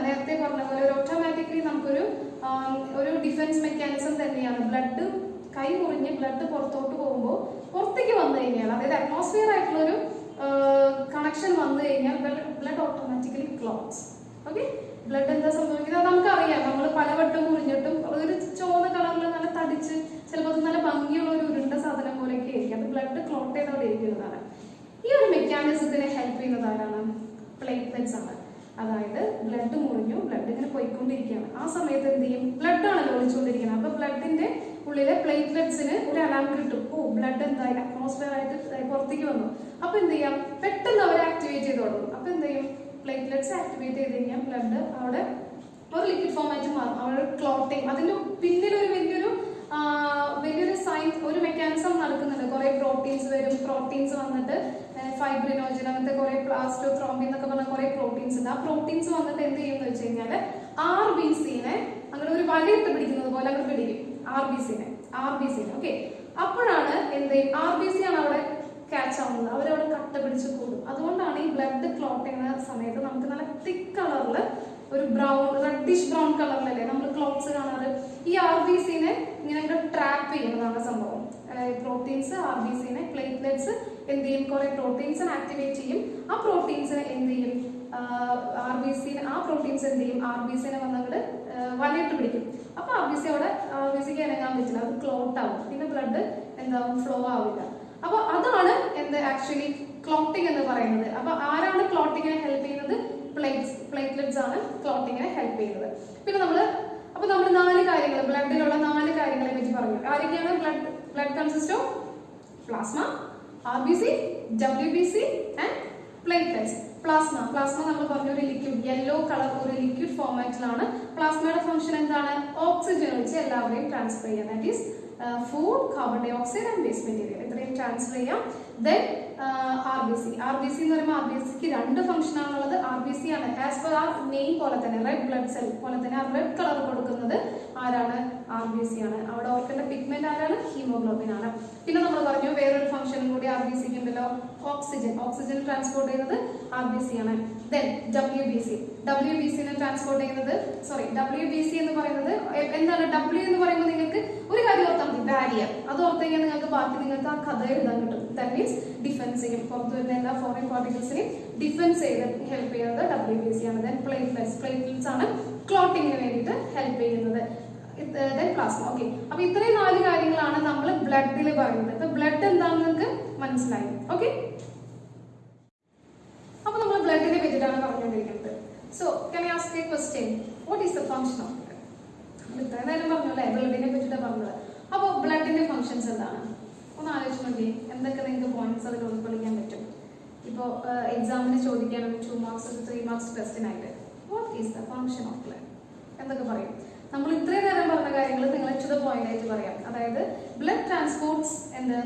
നേരത്തെ പറഞ്ഞ പോലെ ഒരു ഓട്ടോമാറ്റിക്കലി നമുക്കൊരു ഡിഫൻസ് മെക്കാനിസം തന്നെയാണ്. ബ്ലഡ് കൈ മുറിഞ്ഞ് ബ്ലഡ് പുറത്തോട്ട് പോകുമ്പോൾ പുറത്തേക്ക് വന്നു കഴിഞ്ഞാൽ, അതായത് അറ്റ്മോസ്ഫിയർ ആയിട്ടുള്ള ഒരു കണക്ഷൻ വന്നു കഴിഞ്ഞാൽ blood automatically clots. Okay, blood എന്താ സംഭവിക്കുന്നത്? അത് നമുക്കറിയാം. നമ്മൾ പലവട്ടം മുറിഞ്ഞിട്ടും ഒരു ചുവന്ന കളറിൽ നല്ല തടിച്ച് ചിലപ്പോൾ അത് നല്ല ഭംഗിയുള്ള ഒരു ഉരുണ്ട സാധനം പോലെയൊക്കെ ആയിരിക്കും. അത് ബ്ലഡ് ക്ലോട്ട് ചെയ്തോടെ ഇരിക്കുന്നതാണ്. ഈ ഒരു മെക്കാനിസത്തിനെ ഹെൽപ്പ് ചെയ്യുന്നത് ആരാണ്? പ്ലേറ്റ്ലെറ്റ്സ് ആണ്. അതായത് ബ്ലഡ് മുറിഞ്ഞു, ബ്ലഡ് ഇങ്ങനെ പോയിക്കൊണ്ടിരിക്കുകയാണ്. ആ സമയത്ത് എന്ത് ചെയ്യും? ബ്ലഡ് ആണല്ലോ ഒളിച്ചുകൊണ്ടിരിക്കുന്നത്. അപ്പൊ ബ്ലഡിന്റെ ഉള്ളിലെ പ്ലേറ്റ്ലെറ്റ്സിന് ഒരു അലാം കിട്ടും. ഓ, ബ്ലഡ് എന്തായി? അറ്റ്മോസ്ഫിയർ ആയിട്ട് പുറത്തേക്ക് വന്നു. അപ്പൊ എന്ത് ചെയ്യാം? പെട്ടെന്ന് അവരെ ആക്ടിവേറ്റ് ചെയ്ത് തുടങ്ങും. അപ്പൊ എന്ത് ചെയ്യും? പ്ലേറ്റ്ലെറ്റ്സ് ആക്ടിവേറ്റ് ചെയ്ത് കഴിഞ്ഞാൽ ബ്ലഡ് അവിടെ ഒരു ലിക്വിഡ് ഫോമായിട്ട് മാറും. അവിടെ ക്ലോട്ടിങ്, അതിന്റെ പിന്നിൽ ഒരു വലിയൊരു സയൻസ്, ഒരു മെക്കാനിസം നടക്കുന്നുണ്ട്. കുറെ പ്രോട്ടീൻസ് വരും. പ്രോട്ടീൻസ് വന്നിട്ട് ഫൈബ്രിനോജൻ, അങ്ങനത്തെ കുറെ പ്ലാസ്റ്റോത്രോംബിൻ എന്നൊക്കെ പറഞ്ഞ കുറെ പ്രോട്ടീൻസ് ഉണ്ട്. ആ പ്രോട്ടീൻസ് വന്നിട്ട് എന്ത് ചെയ്യുമെന്ന് വെച്ച് കഴിഞ്ഞാല് RBCനെ അങ്ങനെ ഒരു വലയിട്ട് പിടിക്കുന്നത് പോലെ അങ്ങനെ പിടിക്കും. RBCനെ ഓക്കെ. അപ്പോഴാണ് എന്ത് ചെയ്യും? RBC ആണ് അവിടെ ക്യാച്ച് ആവുന്നത്. അവരവിടെ കട്ട പിടിച്ച് കൂടും. അതുകൊണ്ടാണ് ഈ ബ്ലഡ് ക്ലോട്ട് ചെയ്യുന്ന സമയത്ത് നമുക്ക് നല്ല തിക്ക് കളറിൽ ഒരു റെഡിഷ് ബ്രൗൺ കളറിലല്ലേ നമ്മൾ ക്ലോട്ട്സ് കാണാറ്. ഈ RBCനെ ഇങ്ങനെ ട്രാപ്പ് ചെയ്യുന്നതാണ് സംഭവം. പ്രോട്ടീൻസ് RBCനെ, പ്ലേറ്റ്ലെറ്റ്സ് എന്ത് ചെയ്യും? കുറെ പ്രോട്ടീൻസിനെ ആക്ടിവേറ്റ് ചെയ്യും. ആ പ്രോട്ടീൻസിനെ എന്ത് ചെയ്യും? RBCനെ വന്നങ്ങോട്ട് വലയിട്ട് പിടിക്കും. അപ്പൊ RBC അവിടെ RBCക്ക് ഇറങ്ങാൻ പറ്റില്ല, അത് ക്ലോട്ട് ആവും, പിന്നെ ബ്ലഡ് എന്താവും, ഫ്ലോ ആവില്ല. അപ്പൊ അതാണ് എന്ത് ആക്ച്വലി ക്ലോട്ടിങ് എന്ന് പറയുന്നത്. അപ്പൊ ആരാണ് ക്ലോട്ടിങ്ങിനെ ഹെൽപ്പ് ചെയ്യുന്നത്? പ്ലേറ്റ്ലെറ്റ്സ് ആണ് ക്ലോട്ടിങ്ങിനെ ഹെൽപ്പ് ചെയ്യുന്നത്. പിന്നെ നമ്മൾ 4 കാര്യങ്ങൾ, ബ്ലഡിലുള്ള 4 കാര്യങ്ങളെ പറ്റി പറഞ്ഞു. ആരൊക്കെയാണ്? Blood consist of plasma, RBC, WBC and platelets. Plasma നമ്മൾ പറഞ്ഞ ഒരു ലിക്വിഡ്, യെല്ലോ കളർ ഒരു ലിക്വിഡ് ഫോർമാറ്റിലാണ്. പ്ലാസ്മയുടെ ഫംഗ്ഷൻ എന്താണ്? ഓക്സിജൻ വെച്ച് എല്ലാവരെയും ട്രാൻസ്ഫർ ചെയ്യാം. That is food, carbon dioxide and waste material ഇത്രയും ട്രാൻസ്ഫർ ചെയ്യാം. ദെൻ RBC എന്ന് പറയുമ്പോൾ RBCക്ക് 2 ഫംഗ്ഷൻ ആണുള്ളത്. RBC ആണ് ആസ് പെർ ആ നെയിം പോലെ തന്നെ, റെഡ് ബ്ലഡ് സെൽ പോലെ തന്നെ ആ റെഡ് കളർ കൊടുക്കുന്നത് ആരാണ്? RBC ആണ്. അവിടെ ഓർക്കേണ്ട പിഗ്മെന്റ് ആരാണ്? ഹീമോഗ്ലോബിൻ ആണ്. പിന്നെ നമ്മൾ പറഞ്ഞു വേറൊരു ഫംഗ്ഷനും കൂടി RBCക്ക് ഉണ്ടല്ലോ, ഓക്സിജൻ ട്രാൻസ്പോർട്ട് ചെയ്യുന്നത് RBC ആണ്. ദെൻ WBC നെ ട്രാൻസ്പോർട്ട് ചെയ്യുന്നത്, WBC എന്ന് പറയുന്നത് എന്താണ്? W എന്ന് പറയുമ്പോൾ നിങ്ങൾക്ക് ഒരു കാര്യം ഓർത്താൽ മതി, ബാരിയർ. അത് ഓർത്ത് കഴിഞ്ഞാൽ നിങ്ങൾക്ക് ബാക്കി നിങ്ങൾക്ക് ആ കഥ എഴുതാൻ കിട്ടും. ദാറ്റ് മീൻസ് ഡിഫൻസ് ചെയ്യും, പുറത്തു വരുന്ന എല്ലാ ഫോറിൻ പാർട്ടിക്കിൾസിനെയും ഡിഫൻസ് ചെയ്ത് ഹെൽപ്പ് ചെയ്യുന്നത് WBC ആണ്. ദെൻ പ്ലേറ്റ്ലെറ്റ്സ് ആണ് ക്ലോട്ടിങ്ങിന് വേണ്ടിയിട്ട് ഹെൽപ്പ് ചെയ്യുന്നത്. Then plasma. ഓക്കെ, അപ്പൊ ഇത്രയും 4 കാര്യങ്ങളാണ് നമ്മൾ ബ്ലഡിൽ പറയുന്നത്. ഇപ്പൊ ബ്ലഡ് എന്താണെന്ന് നിങ്ങൾക്ക് മനസ്സിലായി. ഓക്കെ, അപ്പൊ നമ്മൾ ബ്ലഡിനെ പറ്റിയിട്ടാണ് പറഞ്ഞുകൊണ്ടിരിക്കുന്നത്. So can I ask A question, what is the function of blood? നമ്മൾ ഇത്രയും നേരം പറഞ്ഞു അല്ലേ, ബ്ലഡിനെ പറ്റിയിട്ടാണ് പറഞ്ഞത്. അപ്പോൾ ബ്ലഡിന്റെ ഫംഗ്ഷൻസ് എന്താണ്? ഒന്ന് ആലോചിച്ച് നോക്കി, എന്തൊക്കെ നിങ്ങൾക്ക് പോയിന്റ്സ് അതിൽ ഉൾക്കൊള്ളിക്കാൻ പറ്റും. ഇപ്പോൾ എക്സാമിന് ചോദിക്കുകയാണെങ്കിൽ 2 മാർക്സ് 3 മാർക്സ് ക്വസ്റ്റ്യൻ ആയിട്ട് what is the function of blood എന്തൊക്കെ പറയും? നമ്മൾ ഇത്രയും നേരം പറഞ്ഞ കാര്യങ്ങൾ നിങ്ങൾ ടു ദ പോയിന്റ് ആയിട്ട് പറയാം. അതായത് ബ്ലഡ് ട്രാൻസ്പോർട്ട്സ് എന്ത്?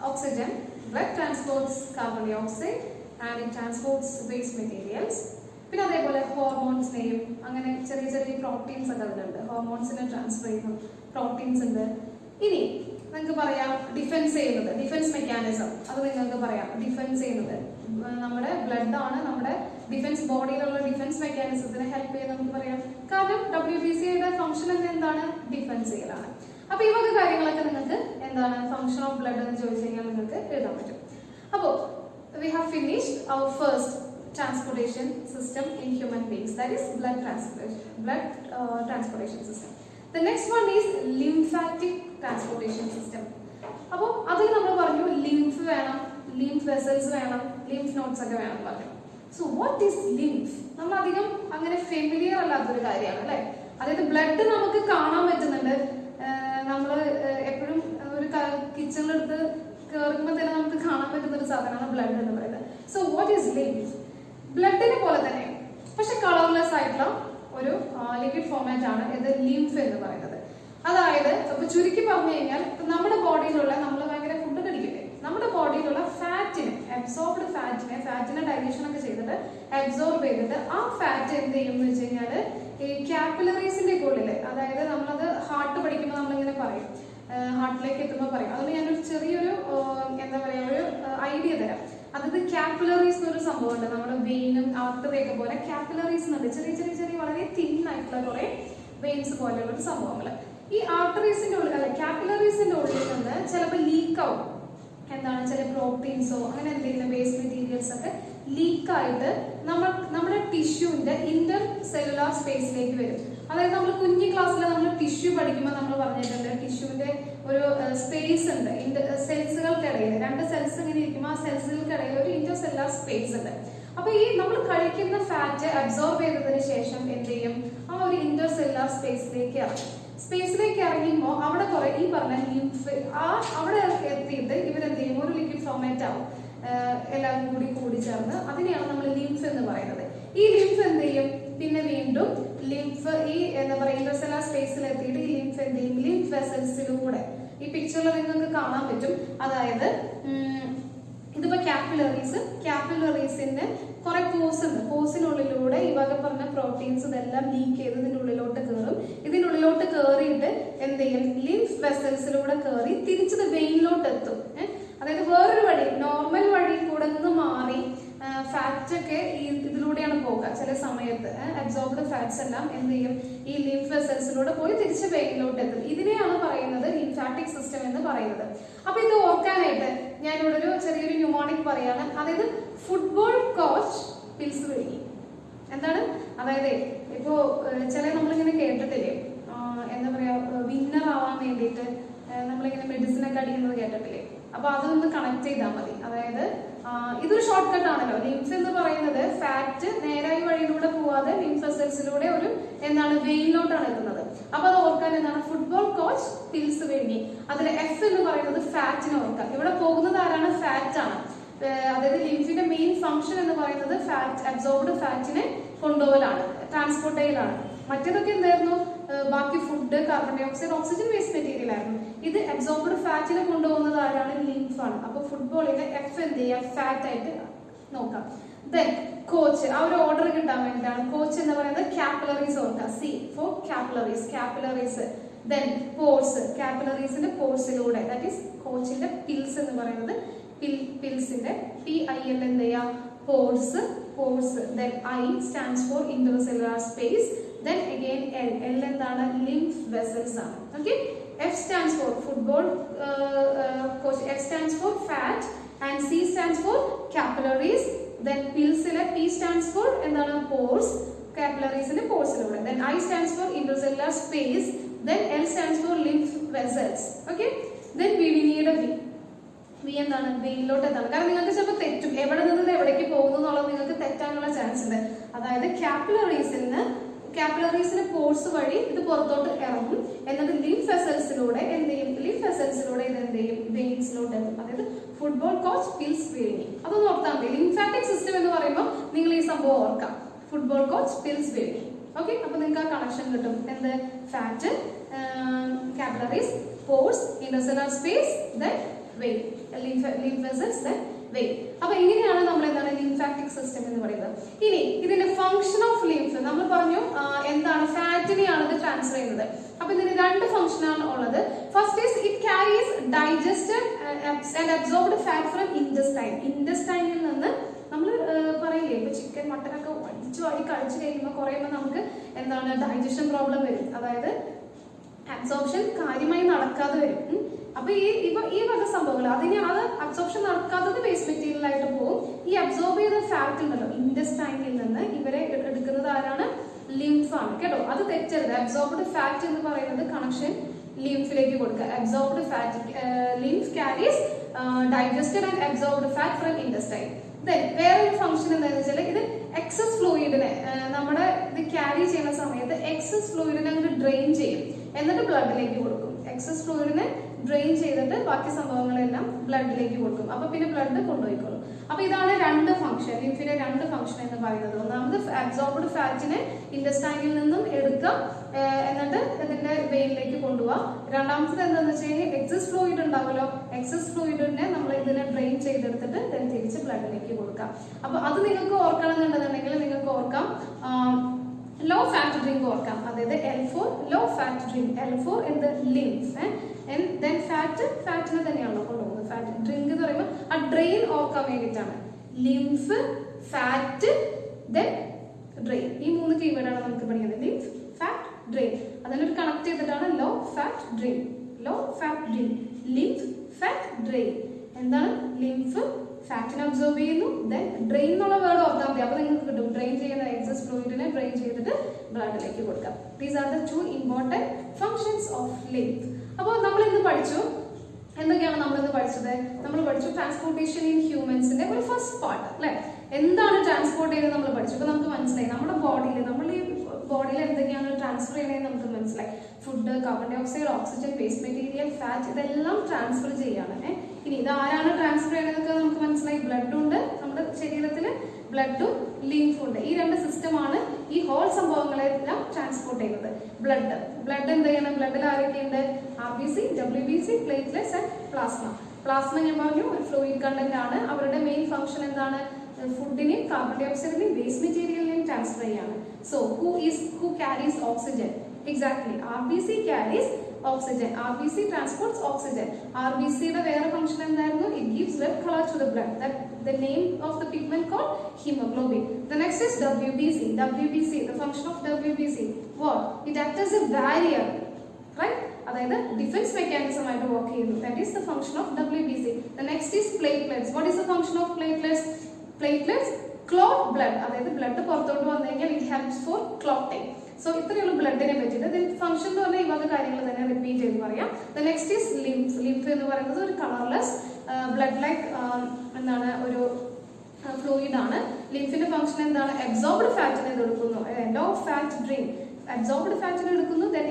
Oxygen, blood transports carbon dioxide and it transports waste materials. പിന്നെ അതേപോലെ ഹോർമോൺസിനെയും അങ്ങനെ ചെറിയ പ്രോട്ടീൻസ് ഒക്കെ അതിലുണ്ട്. ഹോർമോൺസിനെ ട്രാൻസ്ഫർ ചെയ്യുന്നു, പ്രോട്ടീൻസ് ഉണ്ട്. ഇനി നിങ്ങൾക്ക് പറയാം ഡിഫൻസ് മെക്കാനിസം, അത് നിങ്ങൾക്ക് പറയാം. ഡിഫൻസ് ചെയ്യുന്നത് നമ്മുടെ ബ്ലഡ് ആണ്, നമ്മുടെ ഡിഫൻസ് ബോഡിയിലുള്ള ഡിഫൻസ് മെക്കാനിസത്തിനെ ഹെൽപ്പ് ചെയ്യുന്നത് നമുക്ക് പറയാം. കാരണം WBCയുടെ ഫംഗ്ഷൻ എന്താണ്? ഡിഫൻസ് ചെയ്യലാണ്. അപ്പൊ ഈ വക കാര്യങ്ങളൊക്കെ നിങ്ങൾക്ക് എന്താണ് ഫംഗ്ഷൻ ഓഫ് ബ്ലഡ് എന്ന് ചോദിച്ചു കഴിഞ്ഞാൽ നിങ്ങൾക്ക് എഴുതാൻ പറ്റും. അപ്പോൾ we have finished our first transportation system in human beings, that is blood transportation system. The next one is lymphatic transportation system. അപ്പോൾ അതിൽ നമ്മൾ പറഞ്ഞു ലിംഫ് വേണം, ലിംഫ് വെസൽസ് വേണം, ലിംഫ് നോട്ട്സ് ഒക്കെ വേണം പറഞ്ഞു. So what is lymph? നമ്മൾ അധികം അങ്ങനെ ഫെമിലിയർ അല്ലാത്തൊരു കാര്യമാണ് അല്ലെ. അതായത് ബ്ലഡ് നമുക്ക് കാണാൻ പറ്റുന്നുണ്ട്. നമ്മൾ എപ്പോഴും ഒരു കിച്ചണിലെടുത്ത് കേറുമ്പോൾ തന്നെ നമുക്ക് കാണാൻ പറ്റുന്ന ഒരു സാധനമാണ് ബ്ലഡ് എന്ന് പറയുന്നത്. So what is lymph? ബ്ലഡിനെ പോലെ തന്നെ പക്ഷെ കളർലെസ് ആയിട്ടുള്ള ഒരു ലിക്വിഡ് ഫോർമാറ്റ് ആണ് ഇത് ലിംഫ് എന്ന് പറയുന്നത്. അതായത് ഇപ്പൊ ചുരുക്കി പറഞ്ഞു കഴിഞ്ഞാൽ നമ്മുടെ ബോഡിയിലുള്ള, നമ്മൾ ഭയങ്കര ഫുഡ് കഴിക്കില്ലേ, നമ്മുടെ ബോഡിയിലുള്ള ഫാറ്റിനെ ഡൈജഷൻ ഒക്കെ ചെയ്തിട്ട് അബ്സോർബ് ചെയ്തിട്ട് ആ ഫാറ്റ് എന്ത് ചെയ്യും എന്ന് വെച്ച് കഴിഞ്ഞാൽ ഈ കാപ്പിലറീസിന്റെ ഉള്ളില്, അതായത് നമ്മളത് ഹാർട്ട് പഠിക്കുമ്പോൾ നമ്മളിങ്ങനെ പറയും, ഹാർട്ടിലേക്ക് എത്തുമ്പോൾ പറയും. അതുകൊണ്ട് ഞാനൊരു ചെറിയൊരു എന്താ പറയാ ഒരു ഐഡിയ തരാം. അതായത് കാപ്പിലറീസ് എന്നൊരു സംഭവമുണ്ട്. നമ്മുടെ വെയിനും ആർട്ടറിയൊക്കെ പോലെ കാപ്പിലറീസ് എന്നുണ്ട്. ചെറിയ വളരെ തിൻ ആയിട്ടുള്ള കുറെ വെയിൻസ് പോലെയുള്ള ഒരു സംഭവങ്ങൾ. ഈ ആർട്ടറീസിന്റെ ഉള്ളിൽ അല്ലെ കാപ്പിലറീസിന്റെ ഉള്ളിൽ നിന്ന് ചിലപ്പോൾ ലീക്ക് ആവും. എന്താണ്, ചില പ്രോട്ടീൻസോ അങ്ങനെ എന്തെങ്കിലും വേസ്റ്റ് മെറ്റീരിയൽസ് ഒക്കെ ലീക്കായിട്ട് നമ്മുടെ ടിഷ്യൂവിന്റെ ഇന്റർ സെല്ലുലാർ സ്പേസിലേക്ക് വരും. അതായത് നമ്മൾ കുഞ്ഞു ക്ലാസ്സിൽ നമ്മൾ ടിഷ്യൂ പഠിക്കുമ്പോൾ നമ്മൾ പറഞ്ഞിട്ടുണ്ട് ടിഷ്യൂവിന്റെ ഒരു സ്പേസ് ഉണ്ട്. സെൽസുകൾക്കിടയിൽ 2 സെൽസ് ഇങ്ങനെ ഇരിക്കുമ്പോൾ ആ സെൽസുകൾക്കിടയിൽ ഒരു ഇന്റർ സെല്ലുലാർ സ്പേസ് ഉണ്ട്. അപ്പൊ ഈ നമ്മൾ കഴിക്കുന്ന ഫാറ്റ് അബ്സോർബ് ചെയ്തതിന് ശേഷം എന്ത് ചെയ്യും, ആ ഒരു ഇന്റർ സെല്ലുലാർ സ്പേസിലേക്ക് ഇറങ്ങുമ്പോൾ അവിടെ കുറെ ഈ പറഞ്ഞ ലിംഫ് അവിടെ എത്തിയിട്ട് ഇവരെന്ത് ചെയ്യും, ഒരു ലിക്വിഡ് ഫോർമാറ്റ് ആവും, എല്ലാവരും കൂടി ചേർന്ന്. അതിനെയാണ് നമ്മൾ ലിംഫ് എന്ന് പറയുന്നത്. ഈ ലിംഫ് എന്ത് ചെയ്യും, പിന്നെ വീണ്ടും ലിംഫ് ഈ എന്താ പറയുക ഇന്റർസെല്ലുലാർ സ്പേസിൽ എത്തിയിട്ട് ഈ ലിംഫ് എന്ത് ചെയ്യും, ലിംഫ് വെസൽസിലൂടെ ഈ പിക്ചറിൽ നിങ്ങൾക്ക് കാണാൻ പറ്റും. അതായത് ഇതിപ്പോ ക്യാപ്പിലറീസിന്റെ കുറെ പോസ് ഉണ്ട്. പോസിനുള്ളിലൂടെ ഈ വക പറഞ്ഞ പ്രോട്ടീൻസ് ഇതെല്ലാം ലീക്ക് ചെയ്ത് ഇതിന്റെ ഉള്ളിലോട്ട് കയറും. ഇതിനുള്ളിലോട്ട് കയറിയിട്ട് എന്ത് ചെയ്യും, ലിംഫ് വെസൽസിലൂടെ കയറി തിരിച്ചത് വെയിനിലോട്ട് എത്തും. അതായത് വേറൊരു വഴി, നോർമൽ വഴി കൂടെ നിന്ന് മാറി ഫാറ്റ് ഒക്കെ ഇതിലൂടെയാണ് പോകുക. ചില സമയത്ത് അബ്സോർബ്ഡ് ഫാറ്റ്സ് എല്ലാം എന്ത് ചെയ്യും, ഈ ലിംഫ് വെസൽസിലൂടെ പോയി തിരിച്ച് വെയിനിലോട്ട് എത്തും. ഇതിനെയാണ് പറയുന്നത് ലിംഫാറ്റിക് സിസ്റ്റം എന്ന് പറയുന്നത്. അപ്പൊ ഇത് ഓർക്കാനായിട്ട് ഞാനിവിടെ ഒരു ചെറിയൊരു ന്യൂമോണിക് പറയാണ്. അതായത് ഫുട്ബോൾ കോച്ച് പിൽസ് വിഴുങ്ങി. എന്താണ്? അതായത് ഇപ്പോ ചില നമ്മളിങ്ങനെ കേട്ടിട്ടില്ലേ, എന്താ പറയാ, വിന്നർ ആവാൻ വേണ്ടിയിട്ട് നമ്മളിങ്ങനെ മെഡിസിൻ ഒക്കെ അടിക്കുന്നത് കേട്ടിട്ടില്ലേ? അപ്പൊ അതൊന്ന് കണക്ട് ചെയ്താൽ മതി. അതായത് ഇതൊരു ഷോർട്ട് കട്ട് ആണല്ലോ. ലിംഫ് എന്ന് പറയുന്നത് ഫാറ്റ് നേരായ വഴിയിലൂടെ പോവാതെ ലിംഫ് വെസൽസിലൂടെ ഒരു എന്താണ് വെയിനിലോട്ടാണ് എത്തുന്നത്. അപ്പൊ അത് ഓർക്കാൻ എന്താണ്? ഫുട്ബോൾ കോച്ച് പിൽസ് വേണ്ടി അതിലെ എഫ് എന്ന് പറയുന്നത് ഫാറ്റിനെ ഓർക്കാം. ഇവിടെ പോകുന്നത് ആരാണ്? ഫാറ്റ് ആണ്. അതായത് ലിംഫിന്റെ മെയിൻ ഫംഗ്ഷൻ എന്ന് പറയുന്നത് ഫാറ്റ് അബ്സോർബ്ഡ് ഫാറ്റിനെ കൊണ്ടുപോകലാണ്, ട്രാൻസ്പോർട്ട് ചെയ്യലാണ്. മറ്റേതൊക്കെ എന്തായിരുന്നു? ബാക്കി food, carbon dioxide, oxygen, waste material ആയിരുന്നു. ഇത് അബ്സോർബ്ഡ് ഫാറ്റിനെ കൊണ്ടുപോകുന്നത് ആരാണ്? ലിംഫാണ്. അപ്പൊ ഫുട്ബോളിലെ എഫ് എന്ത് ചെയ്യാം? ഫാറ്റ് ആയിട്ട് നോക്കാം. ദെൻ കോച്ച്, ആ ഒരു ഓർഡർ കിട്ടാൻ വേണ്ടിയിട്ടാണ് കോച്ച് എന്ന് പറയുന്നത് കാപ്പിലറീസ് ഓർക്കാം. C for capillaries, capillaries. Then pores, കാപ്പിലറീസിന്റെ പോർസിലൂടെ, ദാറ്റ് ഈസ് കോച്ചിന്റെ പിൽസ് എന്ന് പറയുന്നത് പിൽസിന്റെ PIL എന്ത് ചെയ്യാം? Pores, pores. Then I stands for intercellular space. Then again L എന്താണ്? lymph vessels ആണ്. Okay. F stands for football coach. F stands for fat and C stands for capillaries. Then pills-ലെ P stands for എന്താണ്? pores. capillaries-ന്റെ pores-ലൂടെ. Then I stands for intercellular space. Then L stands for lymph vessels. Okay. Then we need a V. V എന്താണ്? വെയിനിലോട്ട് എത്താണ്. കാരണം നിങ്ങൾക്ക് ചിലപ്പോൾ തെറ്റും, എവിടെ നിന്ന് എവിടേക്ക് പോകുന്നു എന്നുള്ളത് നിങ്ങൾക്ക് തെറ്റാനുള്ള ചാൻസ് ഉണ്ട്. അതായത് കാപ്പിലറീസിന്റെ പോർസ് വഴി ഇത് പുറത്തോട്ട് ഇറങ്ങും, എന്നിട്ട് ലിംഫ് വെസൽസിലൂടെ എന്ത് ചെയ്യും? ലിംഫ് വെസൽസിലൂടെ ഇത് എന്ത് ചെയ്യും? വെയിൻസിലോട്ട് എത്തും. അതായത് ഫുട്ബോൾ കോച്ച് പിൽസ് വെയിനി. അതൊന്ന് ഓർത്താൽ മതി. ലിംഫാറ്റിക് സിസ്റ്റം എന്ന് പറയുമ്പോൾ നിങ്ങൾ ഈ സംഭവം ഓർക്കാം. ഫുട്ബോൾ കോച്ച് പിൽസ് വെയിനി. ഓക്കെ. അപ്പൊ നിങ്ങൾക്ക് ആ കണക്ഷൻ കിട്ടും. എന്ത്? Fat, capillaries, pores, intercellular space, then vein, lymph vessels, then vein. അപ്പൊ ഇങ്ങനെയാണ് നമ്മൾ എന്താണ് ലിംഫാറ്റിക് സിസ്റ്റം എന്ന് പറയുന്നത്. ഇനി ഇതിന്റെ ഫംഗ്ഷൻ ഓഫ് ലിംഫ് നമ്മൾ പറഞ്ഞു എന്താണ്? ഫാറ്റിനെയാണ് ഇത് ട്രാൻസ്ഫർ ചെയ്യുന്നത്. അപ്പൊ ഇതിന് രണ്ട് ഫംഗ്ഷൻ ആണ് ഉള്ളത്. First is it carries digested and absorbed fat from intestine. ഇന്റസ്റ്റൈനിൽ നിന്ന് നമ്മൾ പറയില്ലേ, ഇപ്പൊ ചിക്കൻ മട്ടനൊക്കെ അടിച്ചു വാടി കഴിച്ചു കഴിയുമ്പോൾ കുറയുമ്പോൾ നമുക്ക് എന്താണ് ഡൈജഷൻ പ്രോബ്ലം വരും. അതായത് അബ്സോർപ്ഷൻ കാര്യമായി നടക്കാതെ വരും. അപ്പൊ ഈ വക സംഭവങ്ങൾ അത് അബ്സോർപ്ഷൻ നടക്കാത്തത് വേസ്റ്റ് മെറ്റീരിയൽ ആയിട്ട് പോകും. ഈ അബ്സോർബ് ചെയ്ത ഫാറ്റ് ഉണ്ടല്ലോ ഇന്റസ്റ്റൈനിൽ നിന്ന് ഇവരെ എടുക്കുന്നത് ആരാണ്? ലിംഫ് ആണ് കേട്ടോ. അത് തെറ്റരുത്. അബ്സോർബ്ഡ് ഫാറ്റ് എന്ന് പറയുന്നത് കണക്ഷൻ ലിംഫിലേക്ക് കൊടുക്കുക. Absorbed fat, lymph carries digested and absorbed fat from intestine. Then വേറൊരു ഫംഗ്ഷൻ എന്താണെന്ന് വെച്ചാൽ ഇത് എക്സസ് ഫ്ലൂയിഡിനെ നമ്മുടെ ഇത് ക്യാരി ചെയ്യുന്ന സമയത്ത് എക്സസ് ഫ്ലൂയിഡിനെ അങ്ങോട്ട് ഡ്രെയിൻ ചെയ്യും, എന്നിട്ട് ബ്ലഡിലേക്ക് കൊടുക്കും. എക്സസ് ഫ്ലൂയിഡിനെ ഡ്രെയിൻ ചെയ്തിട്ട് ബാക്കി സംഭവങ്ങളെല്ലാം ബ്ലഡിലേക്ക് കൊടുക്കും. അപ്പൊ പിന്നെ ബ്ലഡ് കൊണ്ടുപോയിക്കോളും. അപ്പൊ ഇതാണ് രണ്ട് ഫംഗ്ഷൻ, ലിംഫിന്റെ രണ്ട് ഫംഗ്ഷൻ എന്ന് പറയുന്നത്. ഒന്നാമത് അബ്സോർബ്ഡ് ഫാറ്റിനെ ഇന്റസ്റ്റൈനിൽ നിന്നും എടുക്കുക, എന്നിട്ട് ഇതിന്റെ വെയിനിലേക്ക് കൊണ്ടുപോവാം. രണ്ടാമത്തത് എന്താണെന്ന് വെച്ച് കഴിഞ്ഞാൽ എക്സസ് ഫ്ലൂയിഡ് ഉണ്ടാവുമല്ലോ, എക്സസ് ഫ്ലൂയിഡിനെ നമ്മൾ ഇതിനെ ഡ്രെയിൻ ചെയ്തെടുത്തിട്ട് തിരിച്ച് ബ്ലഡിലേക്ക് കൊടുക്കാം. അപ്പൊ അത് നിങ്ങൾക്ക് ഓർക്കണമെന്നുണ്ടെന്നുണ്ടെങ്കിൽ നിങ്ങൾക്ക് ഓർക്കാം ലോ ഫാറ്റ് ഡ്രിങ്ക് ഓർക്കാം. അതായത് L4 law fat drink. L4 എന്ത്? ലിംഫ്. ദെൻ ഫാറ്റിനെ തന്നെയാണല്ലോ കൊണ്ടുപോകുന്നത്. ഫാറ്റ് ഡ്രിങ്ക് എന്ന് പറയുമ്പോൾ ആ ഡ്രെയിൻ ഓർക്കാൻ വേണ്ടിയിട്ടാണ്. Lymph, fat, then drain. ഈ മൂന്ന് കീവേഡാണ് നമുക്ക് പഠിക്കുന്നത്. Lymph, fat, drain. അതിനൊരു കണക്ട് ചെയ്തിട്ടാണ് low fat drink. Low fat drink, lymph, fat, drain. എന്താണ്? ലിംഫ് ഫാറ്റിനെ അബ്സോർബ് ചെയ്യുന്നു, ദെൻ ഡ്രെയിൻ എന്നുള്ള വേർഡ് ഓർത്താൽ മതി. അപ്പൊ നിങ്ങൾക്ക് കിട്ടും ഡ്രെയിൻ ചെയ്യുന്ന എക്സസ് ഫ്ലൂയിഡിനെ ഡ്രെയിൻ ചെയ്തിട്ട് ബ്ലഡിലേക്ക് കൊടുക്കാം. These are the two important functions of lymph. അപ്പോൾ നമ്മൾ ഇന്ന് പഠിച്ചു എന്തൊക്കെയാണ് നമ്മളിന്ന് പഠിച്ചത്? നമ്മൾ പഠിച്ചു ട്രാൻസ്പോർട്ടേഷൻ ഇൻ ഹ്യൂമൻസിന്റെ ഒരു ഫസ്റ്റ് പാർട്ട് അല്ലെ. എന്താണ് ട്രാൻസ്പോർട്ട് ചെയ്യുന്നത് നമ്മൾ പഠിച്ചു. അപ്പൊ നമുക്ക് മനസ്സിലായി നമ്മുടെ ബോഡിയിൽ എന്തൊക്കെയാണ് ട്രാൻസ്ഫർ ചെയ്യുന്നത് നമുക്ക് മനസ്സിലായി. Food, carbon dioxide, oxygen, waste material, fat, ഇതെല്ലാം ട്രാൻസ്ഫർ ചെയ്യാണ്. ഇനി ഇത് ആരാണ് ട്രാൻസ്ഫർ ചെയ്യുന്നതൊക്കെ നമുക്ക് മനസ്സിലായി. ബ്ലഡ് ഉണ്ട് നമ്മുടെ ശരീരത്തിൽ, ബ്ലഡും ലിംഫും ഉണ്ട്. ഈ രണ്ട് സിസ്റ്റമാണ് ഈ ഹോൾ സംഭവങ്ങളെല്ലാം ട്രാൻസ്പോർട്ട് ചെയ്യുന്നത്. ബ്ലഡ് എന്ത് ചെയ്യണം? ബ്ലഡിൽ ആരൊക്കെയുണ്ട്? RBC, WBC, platelets and plasma. Plasma ഞാൻ പറഞ്ഞു ഒരു ഫ്ലൂയിഡ് കണ്ടന്റ് ആണ്. അവരുടെ മെയിൻ ഫംഗ്ഷൻ എന്താണ്? ഫുഡിനെയും കാർബൺ ഡൈ ഓക്സൈഡിനെയും വേസ്റ്റ് മെറ്റീരിയലിനെയും ട്രാൻസ്ഫർ ചെയ്യാണ്. So who carries oxygen? Exactly, RBC carries oxygen. RBC transports oxygen. RBC യുടെ വേറെ ഫംഗ്ഷൻ എന്തായിരുന്നു? It gives red color to the blood. That the name of the pigment called hemoglobin. The next is WBC. WBC, the function of WBC. What? It acts as a barrier, right? അതായത് defence mechanism ആയിട്ട് work ചെയ്യുന്നു. That is the function of WBC. The next is platelets. What is the function of platelets? Platelets clot blood, അതായത് blood പുറത്തോട്ട് വന്നു കഴിഞ്ഞാൽ it helps for clotting. So ഇത്രയുള്ള ബ്ലഡിനെ പറ്റിയിട്ട്. ഫംഗ്ഷൻ എന്ന് പറഞ്ഞാൽ ഈ വക കാര്യങ്ങൾ തന്നെ റിപ്പീറ്റ് ചെയ്ത് പറയാം. Next is lymph. ലിംഫ് എന്ന് പറയുന്നത് ഒരു കളർലെസ് ബ്ലഡ് ലൈക്ക് എന്താണ് ഒരു ഫ്ലൂയിഡ് ആണ്. ലിംഫിന്റെ ഫംഗ്ഷൻ എന്താണ്? അബ്സോർബ്ഡ് ഫാറ്റിനെ എടുക്കുന്നു, ലോ ഫാറ്റ് ഡ്രെയിൻ. അബ്സോർബ്ഡ് ഫാറ്റിനെ എടുക്കുന്നു, ദെൻ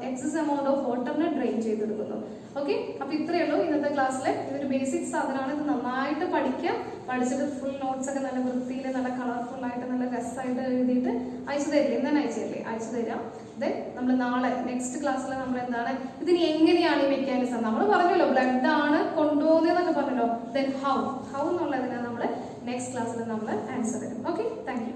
എക്സസ് എമൗണ്ട് ഓഫ് വാട്ടറിനെ ഡ്രെയിൻ ചെയ്തെടുക്കുന്നു. ഓക്കെ, അപ്പൊ ഇത്രയേ ഉള്ളൂ ഇന്നത്തെ ക്ലാസ്സിൽ. ഇതൊരു ബേസിക് സാധനമാണ്. ഇത് നന്നായിട്ട് പഠിക്കാം. പഠിച്ചിട്ട് ഫുൾ നോട്ട്സ് ഒക്കെ നല്ല വൃത്തിയിൽ നല്ല കളർഫുൾ ആയിട്ട് നല്ല രസമായിട്ട് എഴുതിയിട്ട് അയച്ചു തരില്ലേ? ഇന്ന് തന്നെ അയച്ചു തരാം. ദെൻ നമ്മൾ നാളെ നെക്സ്റ്റ് ക്ലാസ്സിൽ നമ്മൾ എന്താണ് ഇതിന് എങ്ങനെയാണ് ഈ മെക്കാനിസം, നമ്മൾ പറഞ്ഞല്ലോ ബ്ലഡ് ആണ് കൊണ്ടുപോകുന്നതെന്നൊക്കെ പറഞ്ഞല്ലോ. ദെൻ ഹൗ എന്നുള്ളതിനെ നമ്മൾ നെക്സ്റ്റ് ക്ലാസ്സിൽ നമ്മൾ ആൻസർ തരും. Okay, thank you.